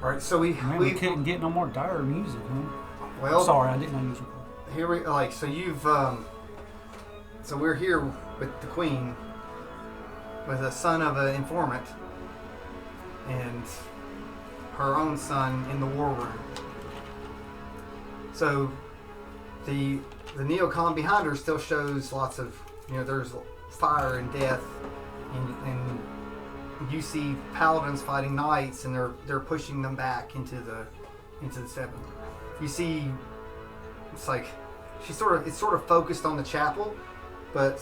All right, so we couldn't get no more dire music, man. Well, I'm sorry, I didn't know you was recording. Here we so you've so we're here with the Queen, with the son of an informant, and her own son in the war room. So the neocon behind her still shows lots of, there's fire and death, and you see paladins fighting knights, and they're pushing them back into the seven. You see, it's like it's sort of focused on the chapel, but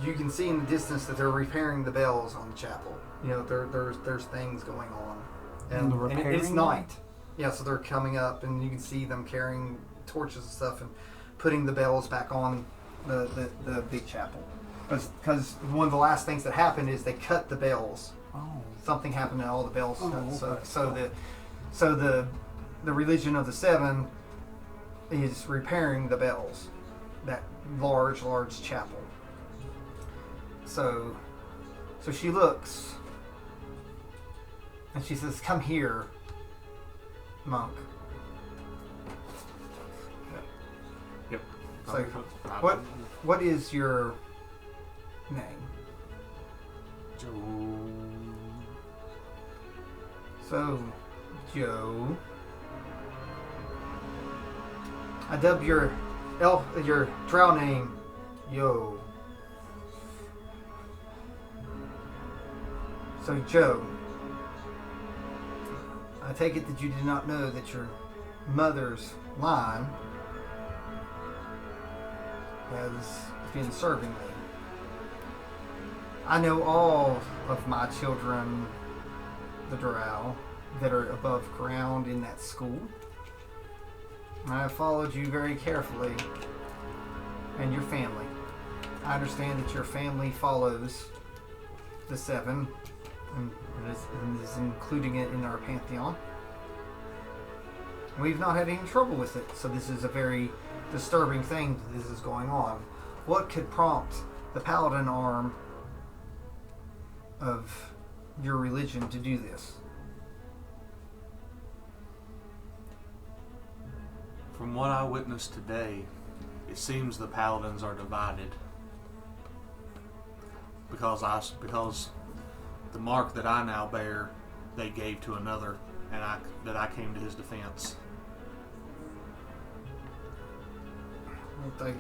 you can see in the distance that they're repairing the bells on the chapel. There's things going on, and it's night. Yeah, so they're coming up, and you can see them carrying torches and stuff, and putting the bells back on the big chapel. Because one of the last things that happened is they cut the bells. Oh. Something happened to all the bells. Okay. So the religion of the seven is repairing the bells, that large chapel. So she looks, and she says, "Come here, monk." Yep. So, what is your name? Joe. So, Joe, I dubbed your drow name Yo. So, Joe, I take it that you did not know that your mother's line has been serving me. I know all of my children, the drow, that are above ground in that school. And I have followed you very carefully, and your family. I understand that your family follows the seven, and is including it in our pantheon. We've not had any trouble with it, so this is a very disturbing thing that this is going on. What could prompt the paladin arm of your religion to do this? From what I witnessed today, it seems the paladins are divided because the mark that I now bear, they gave to another, and I came to his defense.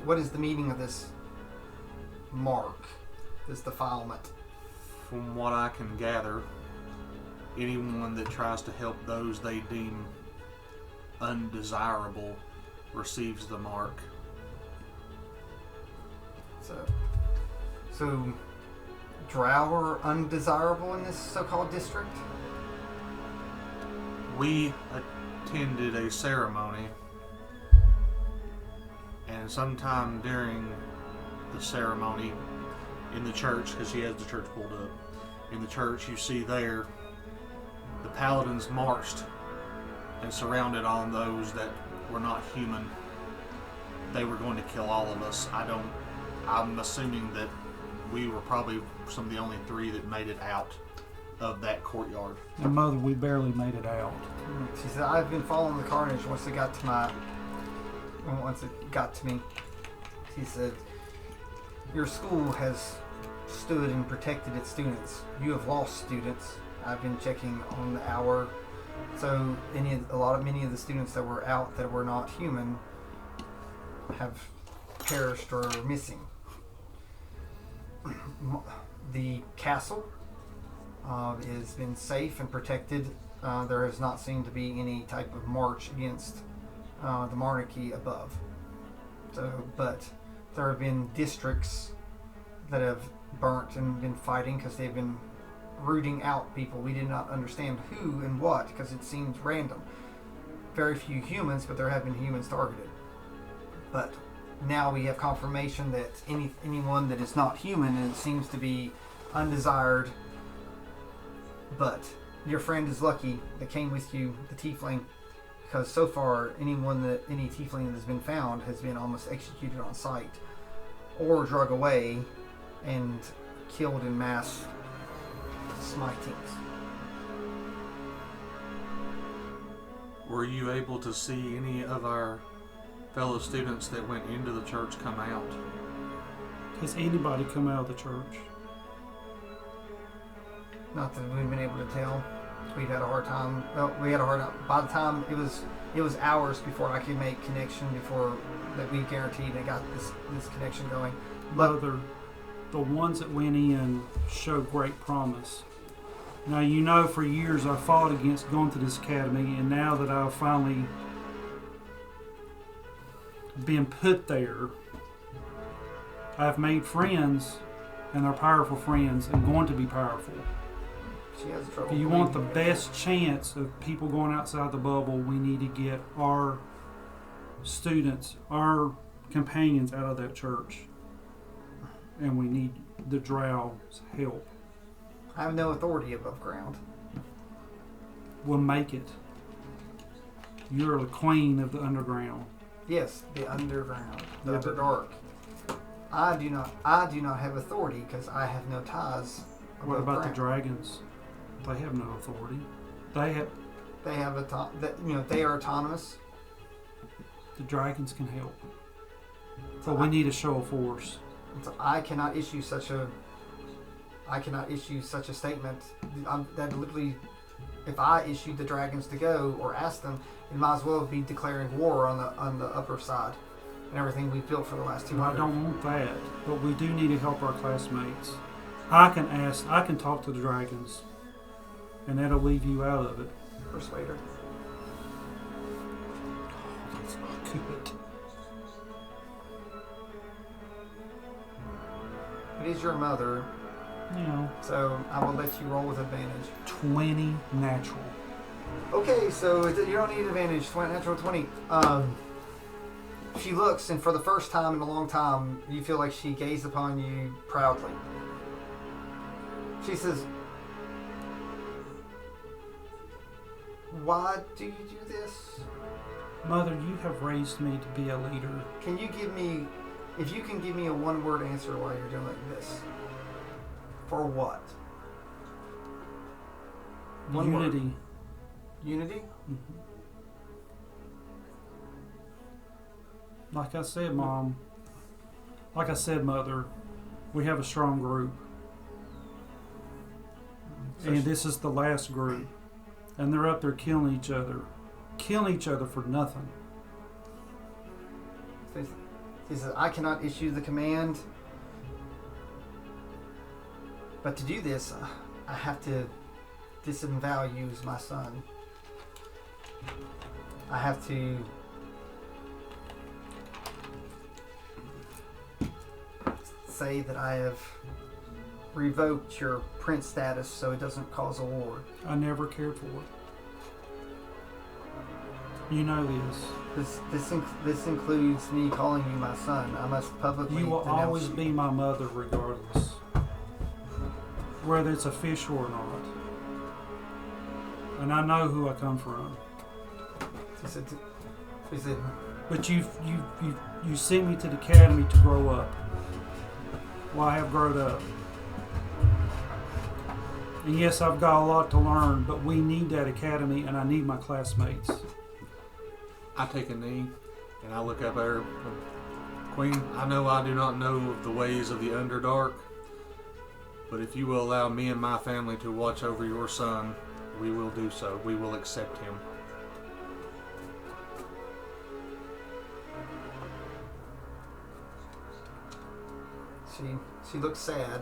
What is the meaning of this mark, this defilement? From what I can gather, anyone that tries to help those they deem undesirable receives the mark. So drow are undesirable in this so-called district? We attended a ceremony, and sometime during the ceremony in the church, because he has the church pulled up, in the church you see there, the paladins marched and surrounded on those that were not human. They were going to kill all of us. I'm assuming that we were probably some of the only three that made it out of that courtyard. And Mother, we barely made it out. She said, "I've been following the carnage once it got to me." She said, "Your school has stood and protected its students. You have lost students. I've been checking on the hour. So many of the students that were out that were not human have perished or are missing. The castle has been safe and protected. There has not seemed to be any type of march against the monarchy above. But there have been districts that have burnt and been fighting because they've been rooting out people. We did not understand who and what because it seems random. Very few humans, but there have been humans targeted. But now we have confirmation that anyone that is not human, and it seems to be undesired. But your friend is lucky that came with you, the tiefling, because so far any tiefling that has been found has been almost executed on sight or drug away and killed in mass smitings." Were you able to see any of our fellow students that went into the church come out? Has anybody come out of the church? Not that we've been able to tell. We've had a hard time. Well, we had a hard time. By the time it was hours before I could make connection, before that we guaranteed and got this connection going. But Mother, the ones that went in show great promise. Now, you know, for years I fought against going to this academy, and now that I've finally been put there, I've made friends, and they're powerful friends, and going to be powerful. she has trouble. If you want the best chance of people going outside the bubble, we need to get our students, our companions out of that church. And we need the Drow's help. I have no authority above ground. We'll make it. You're the queen of the underground. Yes, the underground, the Yeah, but- underdark. I do not have authority because I have no ties. What above about the ground. dragons? They have no authority. They have they are autonomous. The dragons can help. But we need a show of force. So I cannot issue such a statement. That literally, if I issued the dragons to go or asked them, it might as well be declaring war on the upper side and everything we've built for the last 200. I don't want that, but we do need to help our classmates. I can talk to the dragons, and that'll leave you out of it. Persuader. That's not good. It is your mother, You know, so I will let you roll with advantage. 20 natural. Okay, so you don't need advantage. Natural 20. She looks, and for the first time in a long time, you feel like she gazed upon you proudly. She says, "Why do you do this? Mother, you have raised me to be a leader. Can you give me, if you can give me a one-word answer while you're doing this? For what? One word. Unity. Unity? Mhm. Like I said, Mom. Like I said, Mother. We have a strong group. So And this is the last group. And they're up there killing each other. Killing each other for nothing. He says, I cannot issue the command. But to do this, I have to disavow you as my son. I have to say that I have revoked your prince status so it doesn't cause a war. I never cared for it. You know this. This includes me calling you my son. I must publicly You will denounce always you. be my mother regardless. Whether it's official or not. And I know who I come from. He said, But you sent me to the academy to grow up. Well, I have grown up. And yes, I've got a lot to learn, but we need that academy and I need my classmates. I take a knee and I look up at her. Queen, I know I do not know of the ways of the Underdark, but if you will allow me and my family to watch over your son, we will do so. We will accept him. she looks sad.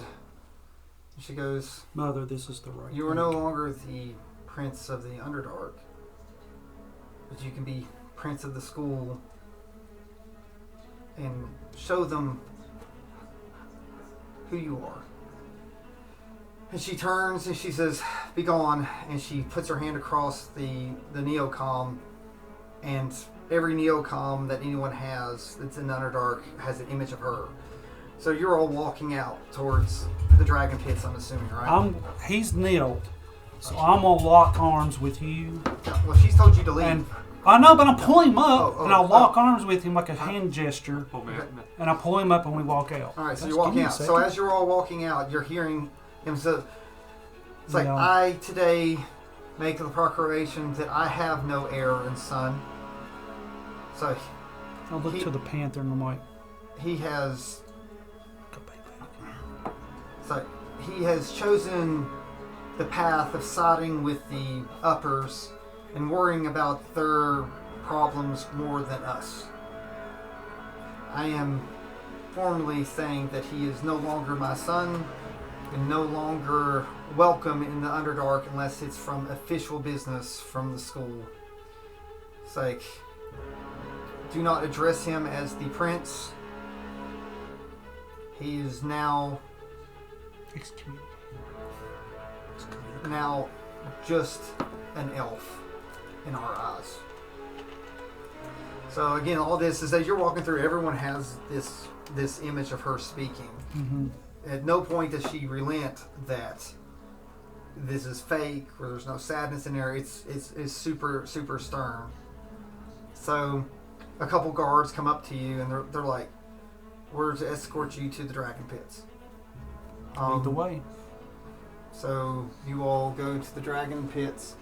She goes, Mother, this is the right you are thing. no longer the prince of the Underdark, but you can be prince of the school and show them who you are. And she turns and she says, be gone. And she puts her hand across the neocom, and every neocom that anyone has that's in the Underdark has an image of her. So you're all walking out towards the dragon pits, I'm assuming, right? He's kneeled, so I'm gonna lock arms with you. Well, she's told you to leave. And I know, but I'll pull him up Oh, and I'll lock arms with him like a hand gesture, Oh, man. and I pull him up and we walk out. All right, so Just you're walking give me a out. So second. as you're all walking out, you're hearing him say, it's like, Yeah. I today make the proclamation that I have no heir and son. So I look to the panther and I'm like, he has chosen the path of siding with the uppers and worrying about their problems more than us. I am formally saying that he is no longer my son and no longer welcome in the Underdark unless it's from official business from the school. It's like, do not address him as the prince. He is now just an elf in our eyes. So again, all this is that you're walking through, everyone has this image of her speaking. mm-hmm. At no point does she relent that this is fake or there's no sadness in there. It's super, super stern. So a couple guards come up to you and they're like, we're to escort you to the dragon pits. Lead the way. So you all go to the dragon pits.